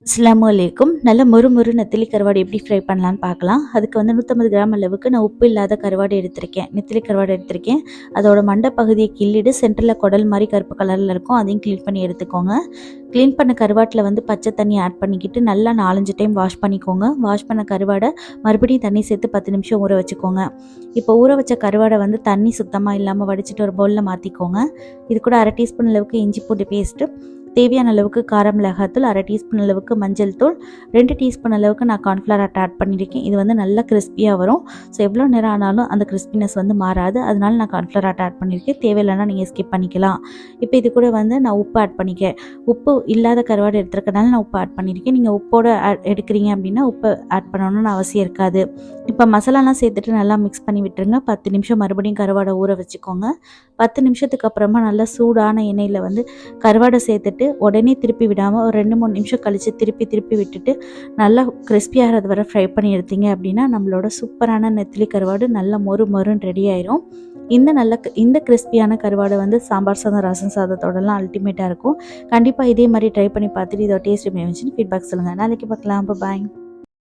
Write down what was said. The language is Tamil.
அஸ்ஸலாமு அலைக்கும். நல்ல மொறு நெத்திலி கருவாடு எப்படி ஃப்ரை பண்ணலான்னு பார்க்கலாம். அதுக்கு வந்து 150 கிராம் அளவுக்கு நான் உப்பு இல்லாத கருவாடு எடுத்திருக்கேன். நெத்திலி கருவாடு எடுத்திருக்கேன். அதோட மண்டை பகுதியை கிள்ளிட்டு சென்டரில் குடல் மாதிரி கருப்பு கலரில் இருக்கும், அதையும் க்ளீன் பண்ணி எடுத்துக்கோங்க. க்ளீன் பண்ண கருவாட்டில் வந்து பச்சை தண்ணி ஆட் பண்ணிக்கிட்டு நல்லா 4-5 டைம் வாஷ் பண்ணிக்கோங்க. வாஷ் பண்ண கருவாடை மறுபடியும் தண்ணி சேர்த்து 10 நிமிஷம் ஊற வச்சுக்கோங்க. இப்போ ஊற வச்ச கருவாடை வந்து தண்ணி சுத்தமாக இல்லாமல் வடிச்சிட்டு ஒரு பவுலில் மாற்றிக்கோங்க. இது கூட 1/2 டீஸ்பூன் அளவுக்கு இஞ்சி பூண்டு பேஸ்ட்டு, தேவையான அளவுக்கு காரம் மிளகாத்தூள், 1/2 டீஸ்பூன் அளவுக்கு மஞ்சள் தூள், 2 டீஸ்பூன் அளவுக்கு நான் கார்ன்ஃப்ளவர் ஆட் பண்ணியிருக்கேன். இது வந்து நல்லா கிறிஸ்பியாக வரும். ஸோ எவ்வளோ நேரம் ஆனாலும் அந்த கிறிஸ்பினஸ் வந்து மாறாது. அதனால நான் கார்ன்ஃப்ளவர் ஆட் பண்ணியிருக்கேன். தேவையில்லைன்னா நீங்கள் ஸ்கிப் பண்ணிக்கலாம். இப்போ இது கூட வந்து நான் உப்பு ஆட் பண்ணிக்கேன். உப்பு இல்லாத கருவாடு எடுத்துருக்கனால நான் உப்பு ஆட் பண்ணியிருக்கேன். நீங்கள் உப்போட எடுக்கிறீங்க அப்படின்னா உப்பு ஆட் பண்ணணும்னு அவசியம் இருக்காது. இப்போ மசாலாலாம் சேர்த்துட்டு நல்லா மிக்ஸ் பண்ணி விட்டுருங்க. 10 நிமிஷம் மறுபடியும் கருவாடை ஊற வச்சுக்கோங்க. 10 நிமிஷத்துக்கு அப்புறமா நல்லா சூடான எண்ணெயில் வந்து கருவாடை சேர்த்துட்டு உடனே திருப்பி விடாமல் ஒரு 2-3 நிமிஷம் கழித்து திருப்பி விட்டுட்டு நல்லா கிறிஸ்பியாகிறது வரை ஃப்ரை பண்ணி எடுத்தீங்க அப்படின்னா நம்மளோட சூப்பரான நெத்திலி கருவாடு நல்லா மொறுன்னு ரெடி ஆயிரும். இந்த கிறிஸ்பியான கருவாடு வந்து சாம்பார் சாதம், ரசம் சாதத்தோடலாம் அல்டிமேட்டாக இருக்கும். கண்டிப்பாக இதே மாதிரி ட்ரை பண்ணி பார்த்துட்டு இதோட டேஸ்ட் எப்படி இருந்துச்சுன்னு ஃபீட்பேக் சொல்லுங்கள். நாளைக்கு பார்க்கலாம். பாய்.